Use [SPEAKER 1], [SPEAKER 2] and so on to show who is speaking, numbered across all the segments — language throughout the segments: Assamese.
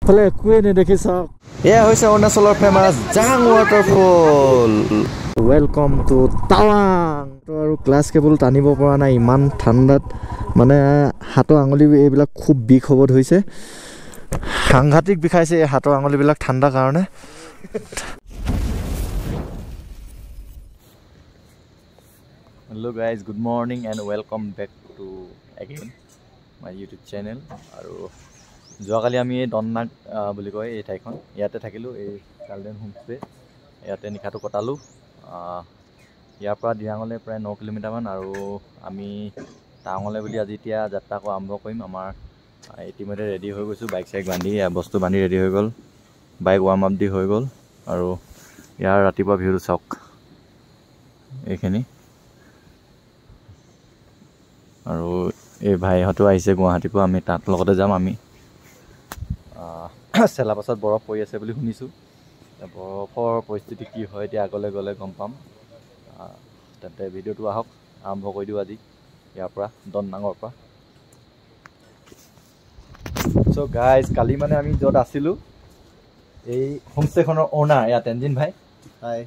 [SPEAKER 1] আগফালে একোৱে নেদেখি চাওক এয়া হৈছে অৰুণাচলৰ ফেমাছ জাং ৱাটাৰফল ওয়েলকাম টু টাৱাং আৰু গ্লাছ কেবল টানিব পৰা নাই ইমান ঠাণ্ডাত মানে হাতৰ আঙুলি এইবিলাক খুব বিষ হ'ব ধৰিছে সাংঘাতিক বিষাইছে এই হাতৰ আঙুলিবিলাক ঠাণ্ডা কাৰণে Hello guys, good morning and welcome back to again my YouTube channel. আৰু যোৱাকালি আমি দন্নাক বুলি কয় এই ঠাইখন ইয়াতে থাকিলোঁ এই গাৰ্ডেন হোমষ্টে ইয়াতে নিশাটো কটালোঁ ইয়াৰ পৰা দিৰাঙলৈ প্ৰায় 9 কিলোমিটাৰমান আৰু আমি টাৱাঙলৈ বুলি আজি এতিয়া যাত্ৰাটো আৰম্ভ কৰিম আমাৰ ইতিমধ্যে ৰেডি হৈ গৈছোঁ বাইক চাইক বান্ধি বস্তু বান্ধি ৰেডি হৈ গ'ল বাইক ৱাৰ্ম আপ দি হৈ গ'ল আৰু ইয়াৰ ৰাতিপুৱা ভিউটো চাওক এইখিনি আৰু এই ভাইহঁতো আহিছে গুৱাহাটীৰ পৰা আমি তাত লগতে যাম আমি চেলাপাছত বৰফ পৰি আছে বুলি শুনিছোঁ বৰফৰ পৰিস্থিতি কি হয় এতিয়া আগলৈ গ'লে গম পাম তেন্তে ভিডিঅ'টো আহক আৰম্ভ কৰি দিওঁ আজি ইয়াৰ পৰা দন্নাঙৰ পৰা চ' গাইজ কালি মানে আমি য'ত আছিলোঁ এই হোমষ্টেখনৰ ओनर या तेंजिन भाई हाय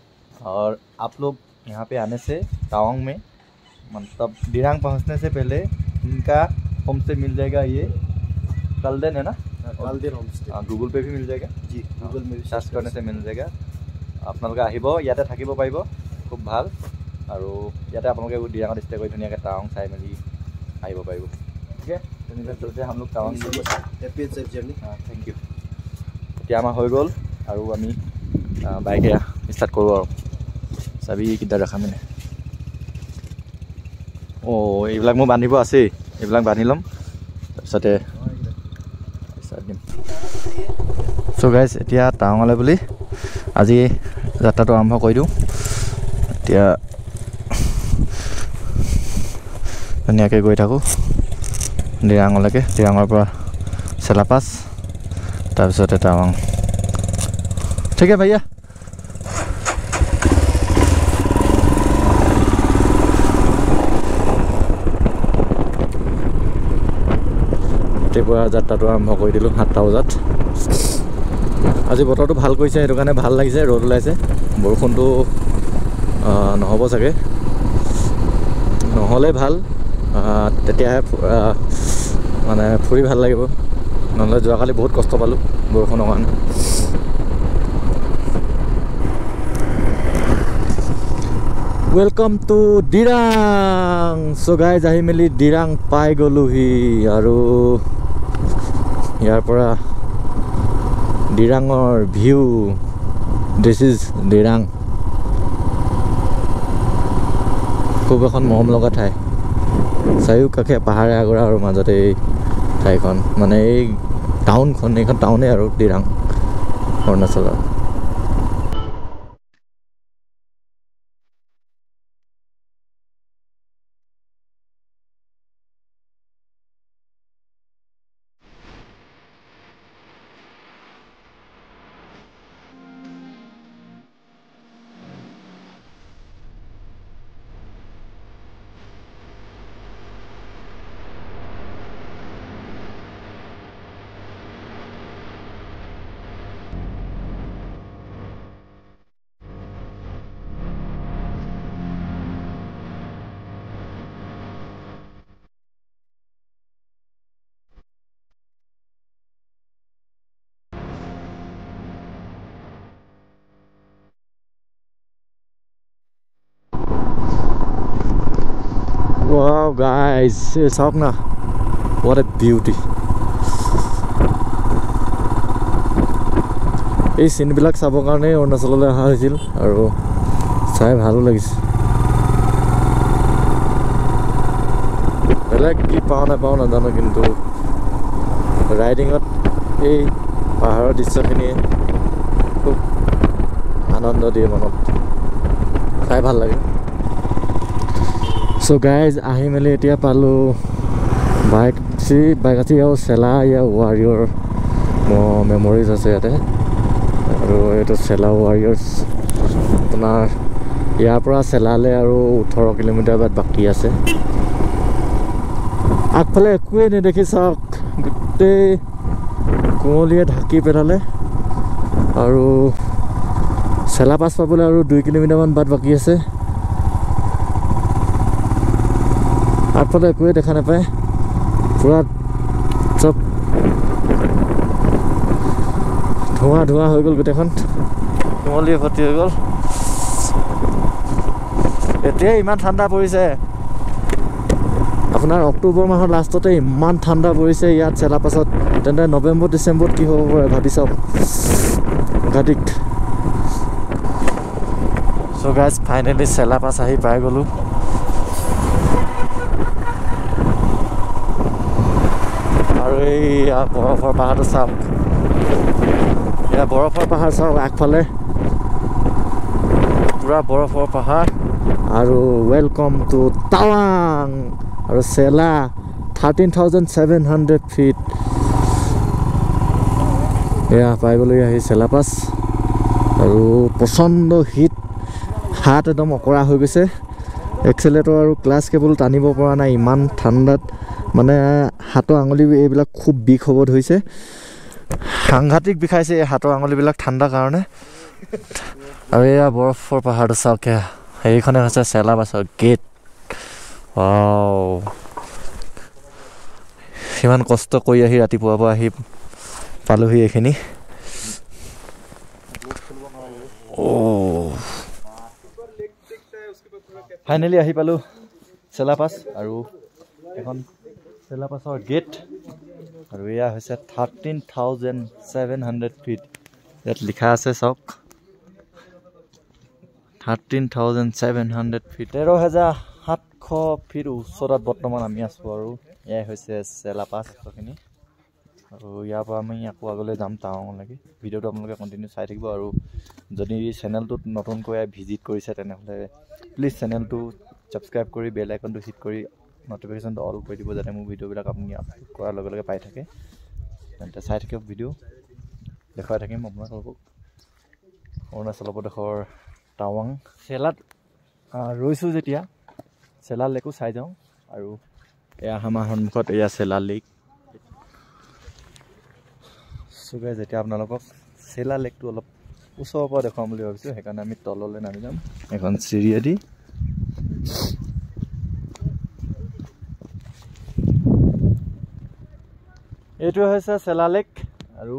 [SPEAKER 1] और आप लोग यहाँ पे आने से टावांग में मतलब दिरांग पहुँचने से पहले इनका होम स्टे मिल जाएगा ये कलदेन है ना कलदेन होम स्टे गूगल पे भी मिल जाएगा जी गूगल में सर्च करने से मिल जाएगा আপোনালোকে আহিব ইয়াতে থাকিব পাৰিব খুব ভাল আৰু ইয়াতে আপোনালোকে দিৰাঙত ষ্টে কৰি ধুনীয়াকৈ টাৱাং চাই মেলি আহিব পাৰিব ঠিক আছে তেনেকৈ চলতে हम लोग Tawang happy and safe journey thank you এতিয়া আমাৰ হৈ গ'ল আৰু আমি বাইক ষ্টাৰ্ট কৰোঁ আৰু চাবি কিটা দেখাম মানে এইবিলাক মই বান্ধিব আছেই এইবিলাক বান্ধি ল'ম তাৰপিছতে ষ্টাৰ্ট দিম চ' গাইজ এতিয়া টাৱাঙলৈ বুলি আজি যাত্ৰাটো আৰম্ভ কৰি দিওঁ এতিয়া ধুনীয়াকৈ গৈ থাকোঁ দিৰাঙলৈকে দিৰাঙৰ পৰা চেলাপাছ তাৰপিছতে টাৱাং ঠিক আছে ভাইয়া ৰাতিপুৱা যাত্ৰাটো আৰম্ভ কৰি দিলোঁ 7টা বজাত আজি বতৰটো ভাল কৰিছে সেইটো কাৰণে ভাল লাগিছে ৰ'দ ওলাইছে বৰষুণটো নহ'ব চাগে নহ'লে ভাল তেতিয়াহে মানে ফুৰি ভাল লাগিব নহ'লে যোৱাকালি বহুত কষ্ট পালোঁ বৰষুণৰ কাৰণে welcome to Dirang so' guys আহি মেলি দিৰাং পাই গ'লোহি আৰু ইয়াৰ পৰা দিৰাঙৰ ভিউ দিছ ইজ দিৰাং খুব এখন মৰম লগা ঠাই চাৰিওকাষে পাহাৰে আগৰা আৰু মাজতে এই ঠাইখন মানে এই টাউনখন এইখন টাউনেই আৰু দিৰাং অৰুণাচলৰ Wow guys, চাওক না what a beauty এই চিনবিলাক চাবৰ কাৰণে অৰুণাচললৈ অহা হৈছিল আৰু চাই ভালো লাগিছে বেলেগ কি পাওঁ নাপাওঁ নাজানো কিন্তু ৰাইডিঙত এই পাহাৰৰ দৃশ্যখিনিয়ে খুব আনন্দ দিয়ে মনত চাই ভাল লাগে চ' গাইজ আহি মেলি এতিয়া পালোঁ বাইক আছে আৰু চেলা ইয়াৰ ৱাৰিয়ৰ মেমৰিজ আছে ইয়াতে আৰু এইটো চেলা ৱাৰিয়ৰ্ছ আপোনাৰ ইয়াৰ পৰা চেলালে আৰু 18 কিলোমিটাৰ বাকী আছে আগফালে একোৱে নেদেখি চাওক গোটেই
[SPEAKER 2] কুঁৱলীয়ে ঢাকি পেলালে আৰু চেলাপাছ পাবলৈ আৰু 2 কিলোমিটাৰমান বাট বাকী আছে আগফালে একোৱে দেখা নাপায় পুৰা চব ধোঁৱা ধোঁৱা হৈ গ'ল গোটেইখন কুঁৱলীয়ে ভৰ্তি হৈ গ'ল এতিয়া ইমান ঠাণ্ডা পৰিছে আপোনাৰ অক্টোবৰ মাহৰ লাষ্টতে ইমান ঠাণ্ডা পৰিছে ইয়াত চেলাপাছত তেন্তে নৱেম্বৰ ডিচেম্বৰত কি হ'ব পাৰে ভাবি চাওক সাংঘাতিক চ' গাইজ ফাইনেলি চেলাপাছ আহি পাই গ'লোঁ আৰু এই বৰফৰ পাহাৰটো চাওক এয়া বৰফৰ পাহাৰ চাওক আগফালে পুৰা বৰফৰ পাহাৰ আৰু ৱেলকাম টু টাৱাং আৰু চেলা 13,700 ফিট এয়া পাই গ'লো আহি চেলাপাছ আৰু প্ৰচণ্ড হিট হাত একদম অকৰা হৈ গৈছে এক্সেলেটৰ আৰু ক্লাছ কেবল টানিব পৰা নাই ইমান ঠাণ্ডাত মানে হাতৰ আঙুলি এইবিলাক খুব বিষ হ'ব ধৰিছে সাংঘাতিক বিষাইছে এই হাতৰ আঙুলিবিলাক ঠাণ্ডাৰ কাৰণে আৰু এয়া বৰফৰ পাহাৰটো চাওক সেইখনে হৈছে চেলাপাছৰ গেট সিমান কষ্ট কৰি আহি ৰাতিপুৱাৰ পৰা আহি পালোহি এইখিনি ফাইনেলি আহি পালোঁ চেলাপাছ আৰু এখন চেলাপাছৰ গেট আৰু এয়া হৈছে 13,700 ফিট ইয়াত লিখা আছে চাওক 13,700 ফিট 13,700 ফিট উচ্চতাত বৰ্তমান আমি আছোঁ আৰু এয়াই হৈছে চেলাপাছখিনি আৰু ইয়াৰ পৰা আমি আকৌ আগলৈ যাম টাৱাঙলৈকে ভিডিঅ'টো আপোনালোকে কণ্টিনিউ চাই থাকিব আৰু যদি চেনেলটোত নতুনকৈ ভিজিট কৰিছে তেনেহ'লে প্লিজ চেনেলটো ছাবস্ক্ৰাইব কৰি বেল আইকনটো হিট কৰি নটিফিকেশ্যনটো অল কৰি দিব যাতে মোৰ ভিডিঅ'বিলাক আপুনি আপলোড কৰাৰ লগে লগে পাই থাকে তেন্তে চাই থাকিব ভিডিঅ' দেখুৱাই থাকিম আপোনালোকক অৰুণাচল প্ৰদেশৰ টাৱাং চেলাত ৰৈছোঁ যেতিয়া চেলা লেকো চাই যাওঁ আৰু এয়া আমাৰ সন্মুখত এয়া চেলা লেক চুগাই যেতিয়া আপোনালোকক চেলা লেকটো অলপ ওচৰৰ পৰা দেখুৱাম বুলি ভাবিছোঁ সেইকাৰণে আমি তললৈ নামি যাম এখন চিৰিয়েদি এইটো হৈছে চেলা লেক আৰু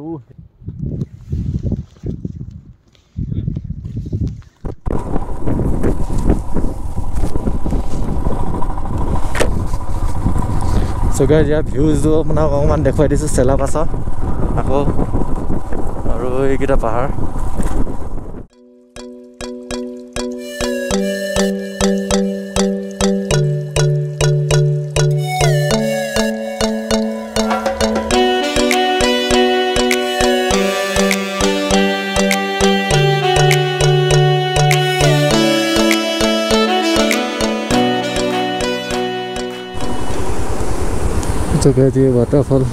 [SPEAKER 2] চুগাই দিয়া ভিউজটো আপোনাক অকণমান দেখুৱাই দিছোঁ চেলাপাছৰ আকৌ আৰু এইকেইটা পাহাৰ जगह दिए वाटरफॉल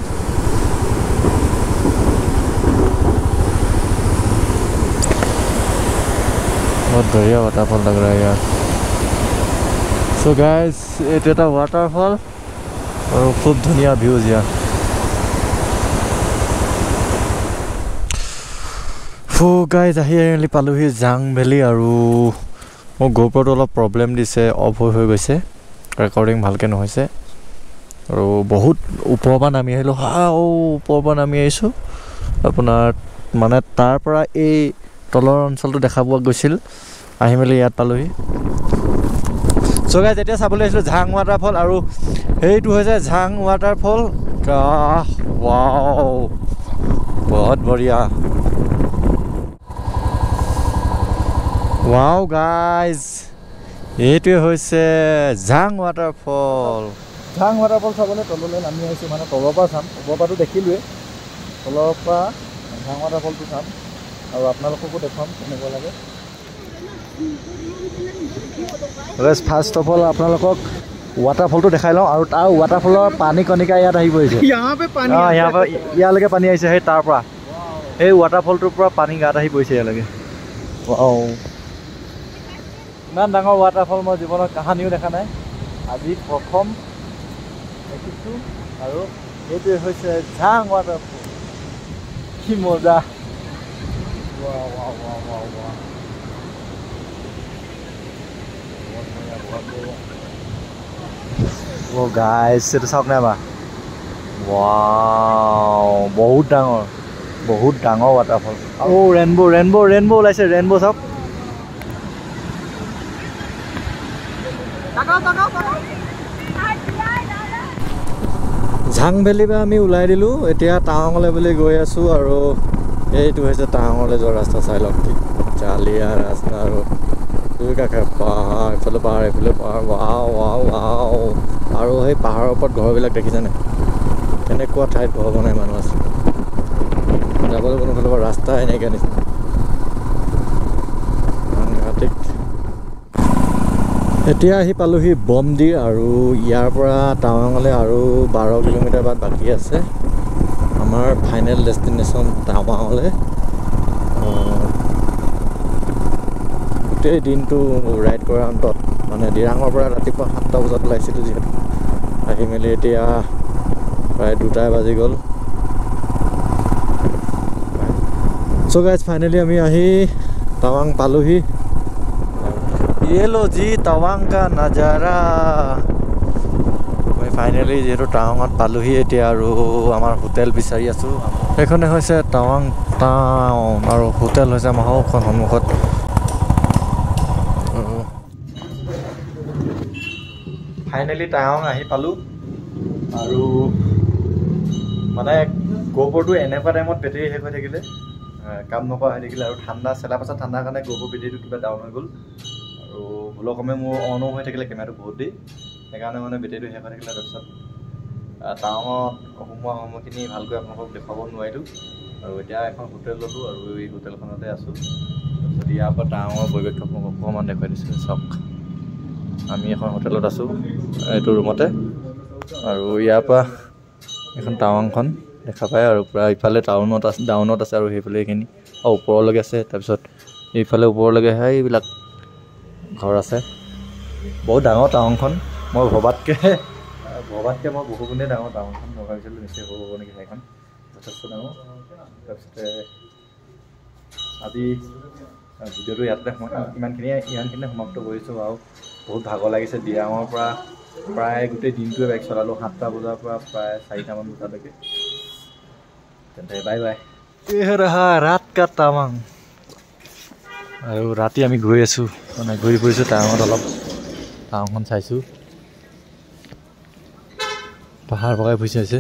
[SPEAKER 2] बहुत बढ़िया वाटरफॉल लग रहा है यार सो गाइस ये वाटरफॉल और खूब धुनिया व्यूज यार सो गाइस आही पालोही जांग भैली और मोर गोप्रोটো অলপ प्रॉब्लेम दिसे ऑफ हो गइसे रेकर्डिंग ভালকে নহৈছে আৰু বহুত ওপৰৰ পৰা নামি আহিলোঁ ওপৰৰ পৰা নামি আহিছোঁ আপোনাৰ মানে তাৰ পৰা এই তলৰ অঞ্চলটো দেখা পোৱা গৈছিল আহি মেলি ইয়াত পালোহি চ' গাইজ এতিয়া চাবলৈ আহিছিলোঁ ঝাং ৱাটাৰফল আৰু এইটো হৈছে ঝাং ৱাটাৰফল ৱাও বহুত বঢ়িয়া ৱাও গাইজ এইটোৱে হৈছে ঝাং ৱাটাৰফল ঝাং ৱাটাৰফল চাবলৈ তললৈ নামি আহিছোঁ মানে তলৰ পৰা চাম ওপৰৰ পৰাটো দেখিলোৱে তলৰ পৰা ঝাং ৱাটাৰফলটো চাম আৰু আপোনালোককো দেখুৱাম কেনেকুৱা লাগে ফাৰ্ষ্ট অফ অল আপোনালোকক ৱাটাৰফলটো দেখাই লওঁ আৰু তাৰ ৱাটাৰফলৰ পানী কণিকা ইয়াত আহি পৰিছে ইয়ালৈকে পানী আহিছে সেই তাৰ পৰা সেই ৱাটাৰফলটোৰ পৰা পানী গাত আহি পৰিছে ইয়ালৈকে ইমান ডাঙৰ ৱাটাৰফল মই জীৱনত কাহানিও দেখা নাই আজি প্ৰথম দেখিছোঁ আৰু এইটোৱে হৈছে ঝাং ৱাটাৰফল
[SPEAKER 1] কি মজা ও গাইছ এইটো চাওক নাই বা ৱাও বহুত ডাঙৰ ৱাটাৰফল অ' ৰেইনবো ওলাইছে ৰেইনবো চাওক ঝাং ভেলী পৰা আমি ওলাই দিলোঁ এতিয়া টাৱাঙলৈ বুলি গৈ আছোঁ আৰু এইটো হৈছে টাৱাঙলৈ যোৱা ৰাস্তা চাই লওক কি জালিয়া ৰাস্তা আৰু দুই কাষে পাহাৰ এইফালে পাহাৰ ৱাও আৰু সেই পাহাৰৰ ওপৰত ঘৰবিলাক দেখিছেনে কেনেকুৱা ঠাইত ঘৰ বনাই মানুহ আছে যাবলৈ কোনো ফালৰ পৰা ৰাস্তা এনেকৈ নিচিনা সাংঘাতিক এতিয়া আহি পালোহি বমডিৰ আৰু ইয়াৰ পৰা টাৱাঙলৈ আৰু 12 কিলোমিটাৰ বাট বাকী আছে আমাৰ ফাইনেল ডেষ্টিনেশ্যন টাৱাঙলৈ গোটেই দিনটো ৰাইড কৰাৰ অন্তত মানে ডিৰাঙৰ পৰা ৰাতিপুৱা 7টা বজাত ওলাইছিলোঁ যিহেতু আহি মেলি এতিয়া প্ৰায় 2টা বাজি গ'ল চ' গাইজ ফাইনেলি আমি আহি টাৱাং পালোহি ये लो जी तवांग का नजारा मैं फाइनली जेहेतु टावांगत पालोহি এতিয়া আৰু আমাৰ হোটেল বিচাৰি আছো এখনে হৈছে টাৱাং টাউন আৰু হোটেল হৈছে আমাৰ সন্মুখত ফাইনেলি টাৱাং আহি পালো আৰু মানে গোবৰটো এনেকুৱা টাইমত বেটেৰী শেষ হৈ থাকিলে কাম নকৰা হৈ থাকিলে আৰু ঠাণ্ডা চেলা পাছত ঠাণ্ডাৰ কাৰণে গোবৰ বেটেৰীটো কিবা ডাউন হৈ গ'ল আৰু ভুলক্ৰমে মোৰ অনো হৈ থাকিলে কেমেৰাটো বহুত দেৰি সেইকাৰণে মানে বেটেৰীটো শেষ হৈ থাকিলে তাৰপিছত টাৱাঙত সোমোৱা সময়খিনি ভালকৈ আপোনালোকক দেখুৱাব নোৱাৰিলোঁ আৰু এতিয়া এখন হোটেল ল'লোঁ আৰু এই হোটেলখনতে আছোঁ তাৰপিছত ইয়াৰ পৰা টাৱাঙৰ পৰিৱেশটো আপোনালোকক অকণমান দেখুৱাই দিছোঁ চাওক আমি এখন হোটেলত আছোঁ এইটো ৰুমতে আৰু ইয়াৰ পৰা এখন টাৱাংখন দেখা পায় আৰু প্ৰায় ইফালে ডাউনত আছে আৰু সেইফালে এইখিনি ওপৰলৈকে আছে তাৰপিছত এইফালে ওপৰলৈকে সেইবিলাক ঘৰ আছে বহুত ডাঙৰ টাৱাংখন মই ভবাতকৈ মই বহু গুণে ডাঙৰ টাৱাংখন মই ভাবিছিলোঁ নিশ্চয় সৰু হ'ব নেকি ঠাইখন যথেষ্ট ডাঙৰ তাৰপিছতে আজি ভিডিঅ'টো ইমানখিনিয়ে সমাপ্ত কৰিছোঁ আৰু বহুত ভাগৰ লাগিছে ডিৰাঙৰ পৰা প্ৰায় গোটেই দিনটোৱে বাইক চলালোঁ 7টা বজাৰ পৰা প্ৰায় 4টামান বজালৈকে তেন্তে বাই বাই ৰাত কা টাৱাং আৰু ৰাতি আমি গৈ আছোঁ মানে ঘূৰি ফুৰিছোঁ টাৱাঙত অলপ টাৱাংখন চাইছোঁ পাহাৰ বগাই ফুৰিছে